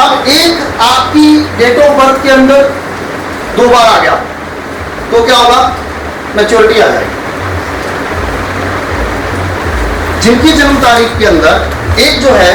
अब एक आपकी डेट ऑफ बर्थ के अंदर 2 बार आ गया तो क्या होगा, मैच्योरिटी आ जाएगी। जिनकी जन्म तारीख के अंदर एक जो है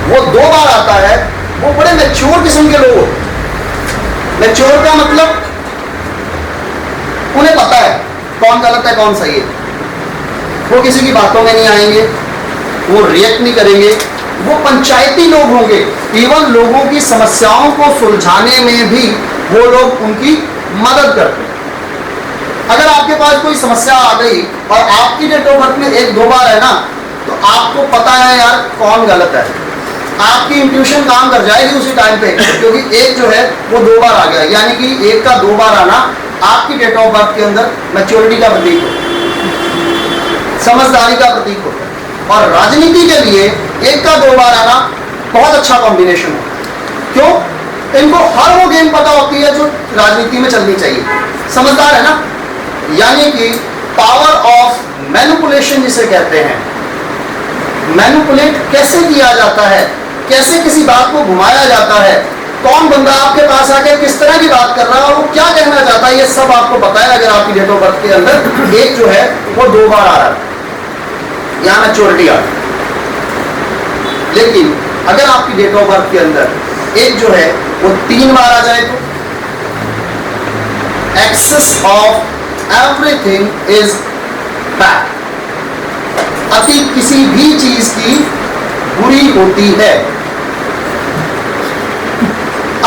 वो 2 बार आता है, वो बड़े मैच्योर किस्म के लोग होते हैं। मैच्योर का मतलब उन्हें पता है कौन गलत है कौन सही है, वो किसी की बातों में नहीं आएंगे, वो रिएक्ट नहीं करेंगे, वो पंचायती लोग होंगे। इवन लोगों की समस्याओं को सुलझाने में भी वो लोग उनकी मदद करते हैं। अगर आपके पास कोई समस्या आ गई और आपकी डेट ऑफ बर्थ में 1-2 बार है ना, तो आपको पता है यार कौन गलत है, आपकी इंट्यूशन काम कर जाएगी उसी टाइम पे, क्योंकि एक जो है वो 2 बार आ गया, यानी कि एक का 2 बार आना आपकी डेट ऑफ बर्थ के अंदर मैच्योरिटी का प्रतीक होता है, समझदारी का प्रतीक होता है। और राजनीति के लिए एक का 2 बार आना बहुत अच्छा कॉम्बिनेशन होता है। क्यों? इनको हर वो गेम पता होती है जो राजनीति में चलनी चाहिए, समझदार है ना। यानी कि पावर ऑफ मैनिपुलेशन जिसे कहते हैं, मैनिपुलेट कैसे किया जाता है, कैसे किसी बात को घुमाया जाता है, कौन बंदा आपके पास आके किस तरह की बात कर रहा है, वो क्या कहना चाहता है, ये सब आपको पता है। अगर आपकी डेट ऑफ बर्थ के अंदर एक जो है वो 2 बार आ रहा है, यहां मैच्योरिटी आ रही। लेकिन अगर आपकी डेट ऑफ बर्थ के अंदर एक जो है वो 3 बार आ जाए तो excess of everything is bad, अति किसी भी चीज की बुरी होती है।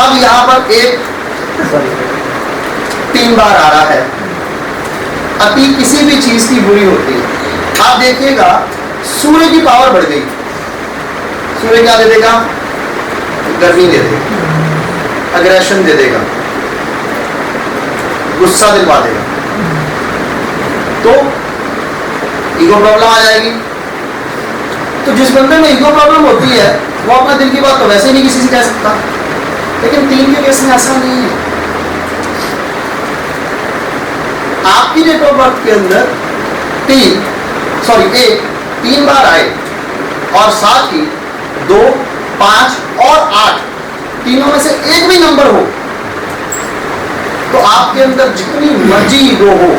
अब यहां पर एक 3 बार आ रहा है, अति किसी भी चीज की बुरी होती है। आप देखिएगा सूर्य की पावर बढ़ गई, सूर्य क्या दे देगा, गर्मी दे देगा, अग्रेशन दे देगा, गुस्सा दिलवा देगा, तो ईगो प्रॉब्लम आ जाएगी। तो जिस बंदे में ईगो प्रॉब्लम होती है वो अपना दिल की बात तो वैसे ही नहीं किसी से कह सकता, लेकिन 3 के केस में ऐसा नहीं है। आपकी डेट ऑफ बर्थ के अंदर 3 बार आए और साथ ही 2, 5 और 8 तीनों में से एक भी नंबर हो, तो आपके अंदर जितनी मर्जी ईगो हो,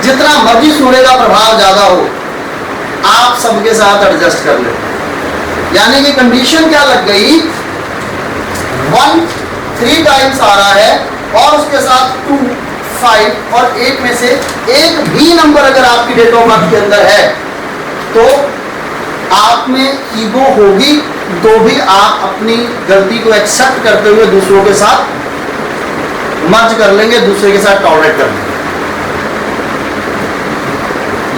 जितना मर्जी सूर्य का प्रभाव ज्यादा हो, आप सबके साथ एडजस्ट कर ले। यानी कि कंडीशन क्या लग गई, 1 3 टाइम्स आ रहा है और उसके साथ 2, 5 और 8 में से एक भी नंबर अगर आपकी डेट ऑफ बर्थ के अंदर है, तो आप में ईगो होगी, तो भी आप अपनी गलती को एक्सेप्ट करते हुए दूसरों के साथ मर्ज कर लेंगे, दूसरे के साथ टॉलरेट कर लेंगे।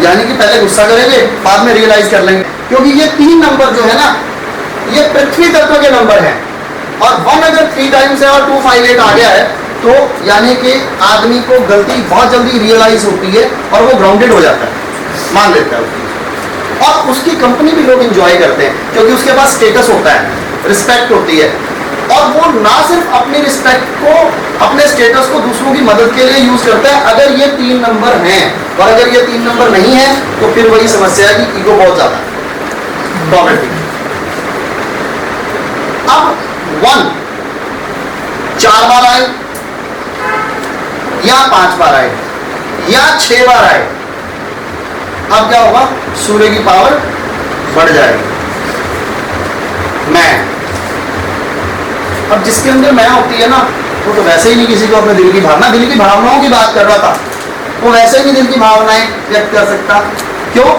यानी कि पहले गुस्सा करेंगे, बाद में रियलाइज कर लेंगे, क्योंकि ये 3 नंबर जो है ना, ये पृथ्वी तत्व के नंबर हैं। और 1 अगर 3 टाइम्स है और 2, 5, 8 आ गया है, तो यानी कि आदमी को गलती बहुत जल्दी रियलाइज होती है और वो ग्राउंडेड हो जाता है, मान लेता है, और उसकी कंपनी भी लोग एंजॉय करते हैं, क्योंकि उसके पास स्टेटस होता है, रिस्पेक्ट होती है, और वो ना सिर्फ अपनी रिस्पेक्ट को, अपने स्टेटस को दूसरों की मदद के लिए यूज करता है। अगर ये 3 नंबर हैं, और अगर ये 3 नंबर नहीं है, तो फिर वही समस्या है कि ईगो बहुत ज्यादा है, प्रॉब्लम। अब 1 4 बार आए या 5 बार आए या 6 बार आए, अब क्या होगा, सूर्य की पावर बढ़ जाएगी। मैं, अब जिसके अंदर मैं होती है ना, वो तो वैसे ही नहीं किसी को अपने दिल की भावना, दिल की भावनाओं की बात कर रहा था, वो वैसे ही नहीं दिल की भावनाएं व्यक्त कर सकता। क्यों?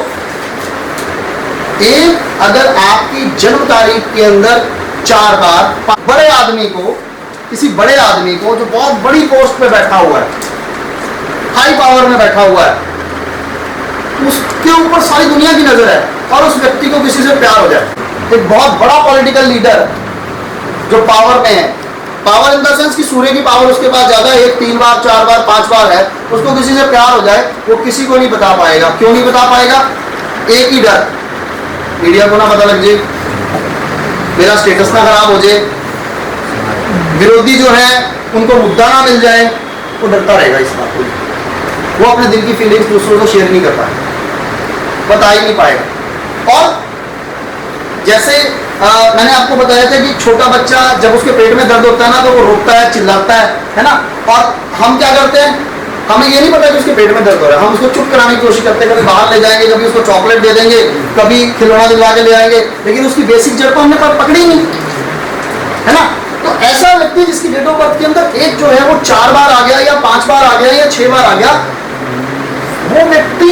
एक अगर आपकी जन्म तारीख के अंदर 4 बार बड़े आदमी को, किसी बड़े आदमी को जो बहुत बड़ी पोस्ट पे बैठा हुआ है, हाई पावर में बैठा हुआ है, उसके ऊपर सारी दुनिया की नजर है, और उस व्यक्ति को किसी से प्यार हो जाए, एक बहुत बड़ा पॉलिटिकल लीडर जो पावर में है, पावर इन द सेंस कि सूर्य की पावर उसके पास ज्यादा है, 3 बार 4 बार 5 बार है, उसको किसी से प्यार हो जाए, वो किसी को नहीं बता पाएगा। क्यों नहीं बता पाएगा? एक ही डर, मीडिया को ना पता लग जाए, मेरा स्टेटस ना खराब हो जाए, विरोधी जो है उनको मुद्दा ना मिल जाए, वो डरता रहेगा इस बात को, वो अपने दिल की फीलिंग्स दूसरों को शेयर नहीं कर पाएगा, बता ही नहीं पाएगा। और जैसे मैंने आपको बताया था कि छोटा बच्चा जब उसके पेट में दर्द होता है ना तो वो रोता है, चिल्लाता है ना। और हम क्या करते हैं, हमें ये नहीं पता कि उसके पेट में दर्द हो रहा है, हम उसको चुप कराने की कोशिश करते हैं, कभी बाहर ले जाएंगे, कभी उसको चॉकलेट दे देंगे, कभी खिलौना दिलवा के ले आएंगे, लेकिन उसकी बेसिक जड़ को हमने पकड़ी नहीं, है ना। तो ऐसा व्यक्ति जिसकी डेट ऑफ बर्थ के अंदर एक जो है वो 4 बार आ गया या 5 बार आ गया या 6 बार आ गया, वो व्यक्ति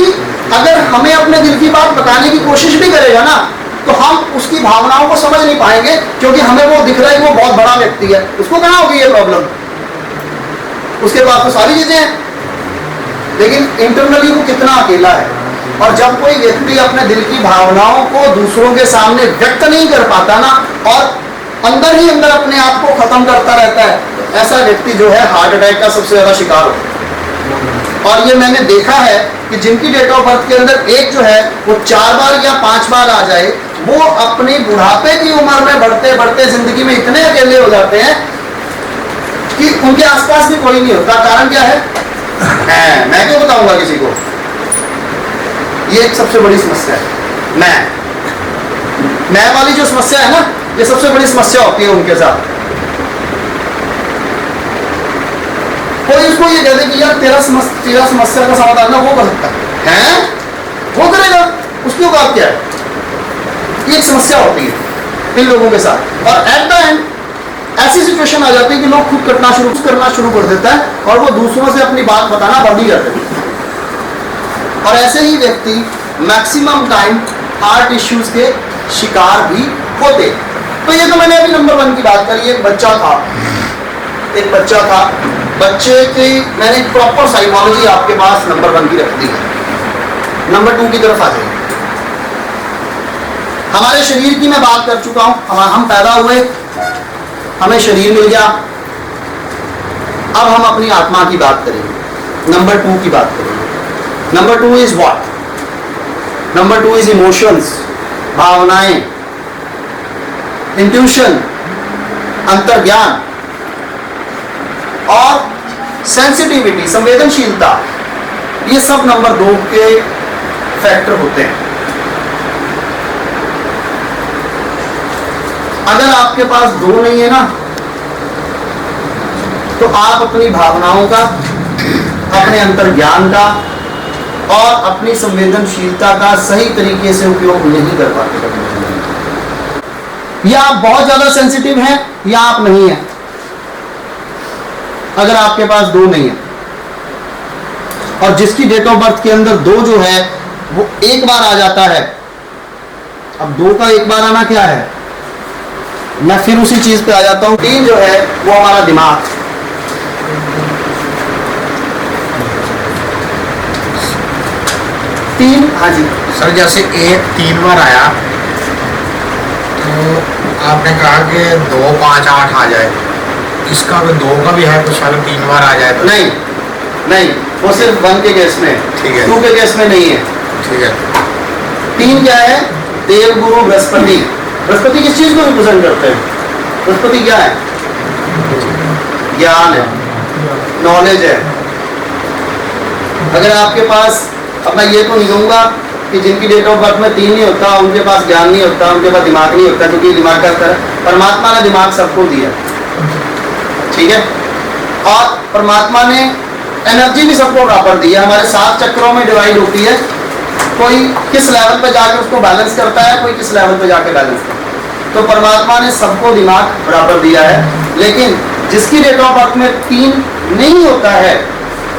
अगर हमें अपने दिल की बात बताने की कोशिश भी करेगा ना तो हम उसकी भावनाओं को समझ नहीं पाएंगे, क्योंकि हमें वो दिख रहा है कि वो बहुत बड़ा व्यक्ति है, उसको कहाँ होगी ये प्रॉब्लम, उसके पास तो सारी चीजें हैं, लेकिन इंटरनली वो कितना अकेला है। और जब कोई व्यक्ति अपने दिल की भावनाओं को दूसरों के सामने व्यक्त नहीं कर पाता ना और अंदर ही अंदर अपने आप को खत्म करता रहता है, तो ऐसा व्यक्ति जो है हार्ट अटैक का सबसे ज्यादा शिकार होता है। और ये मैंने देखा है कि जिनकी डेट ऑफ बर्थ के अंदर एक जो है वो 4 बार या 5 बार आ जाए, वो अपने बुढ़ापे की उम्र में बढ़ते बढ़ते जिंदगी में इतने अकेले हो जाते हैं कि उनके आसपास भी कोई नहीं होता। कारण क्या है, मैं क्यों बताऊंगा किसी को, ये एक सबसे बड़ी समस्या है। मैं वाली जो समस्या है ना, ये सबसे बड़ी समस्या होती है उनके साथ। कोई उसको ये कहते कि यार तेरा समस्या का समाधान ना वो कर सकता है, वो करेगा, उसकी औकात क्या है। ये एक समस्या होती है इन लोगों के साथ, और एट द एंड ऐसी सिचुएशन आ जाती है कि लोग खुद करना शुरू कर देता है और वो दूसरों से अपनी बात बताना बंद ही कर देते हैं। और ऐसे ही व्यक्ति मैक्सिमम टाइम हार्ट इश्यूज के शिकार भी होते। तो ये तो मैंने अभी नंबर 1 की बात करी। एक बच्चा था, बच्चे की मैंने प्रॉपर साइकोलॉजी आपके पास नंबर 1 की रख दी है। नंबर 2 की तरफ आ जाइए। हमारे शरीर की मैं बात कर चुका हूं, हम पैदा हुए, हमें शरीर मिल गया, अब हम अपनी आत्मा की बात करेंगे, नंबर 2 की बात करेंगे। Number 2 is what? Number 2 is emotions, भावनाएं, इंट्यूशन, अंतर्ज्ञान और सेंसिटिविटी, संवेदनशीलता। ये सब नंबर 2 के फैक्टर होते हैं। अगर आपके पास 2 नहीं है ना, तो आप अपनी भावनाओं का, अपने अंतर्ज्ञान का और अपनी संवेदनशीलता का सही तरीके से उपयोग नहीं कर पाते। या आप बहुत ज्यादा सेंसिटिव हैं या आप नहीं हैं। अगर आपके पास 2 नहीं है, और जिसकी डेट ऑफ बर्थ के अंदर 2 जो है वो एक बार आ जाता है। अब 2 का एक बार आना क्या है, मैं फिर उसी चीज पे आ जाता हूं। 3 जो है वो हमारा दिमाग। हाँ जी सर, जैसे 1 3 बार आया तो आपने कहा कि 2 5 8 आ जाए, इसका भी 2 का भी है कुछ, अगर 3 बार आ जाए तो? नहीं, वो सिर्फ 1 के केस में, ठीक है। 2 के केस में नहीं है, ठीक है। 3 क्या है? देव गुरु बृहस्पति। बृहस्पति किस चीज को रिप्रेजेंट करते हैं? बृहस्पति क्या है? ज्ञान है, नॉलेज है। अगर आपके पास, अब मैं ये तो नहीं कहूंगा कि जिनकी डेट ऑफ बर्थ में 3 नहीं होता उनके पास ज्ञान नहीं होता, उनके पास दिमाग नहीं होता, क्योंकि दिमाग का तरह परमात्मा ने दिमाग सबको दिया, ठीक है। और परमात्मा ने एनर्जी भी सबको बराबर दी है। हमारे 7 चक्रों में डिवाइड होती है, कोई किस लेवल पे जाके उसको बैलेंस करता है, कोई किस लेवल पे जाके बैलेंस करता है। तो परमात्मा ने सबको दिमाग बराबर दिया है, लेकिन जिसकी डेट ऑफ बर्थ में 3 नहीं होता है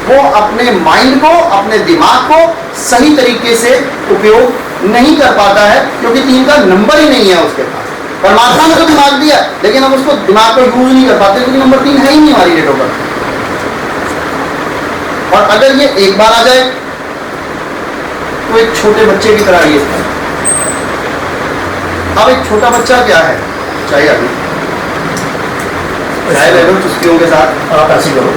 वो अपने माइंड को, अपने दिमाग को सही तरीके से उपयोग नहीं कर पाता है, क्योंकि 3 का नंबर ही नहीं है उसके पास। परमात्मा ने तो दिमाग दिया, लेकिन हम उसको दिमाग को यूज नहीं कर पाते, क्योंकि नंबर 3 है ही नहीं हमारी डेट ऑफ बर्थ। और अगर ये एक बार आ जाए तो एक छोटे बच्चे की तरह ये। अब एक छोटा बच्चा क्या है, चाहे अभी चाहे ले लो चुस्कियों के साथ, आप ऐसी करो।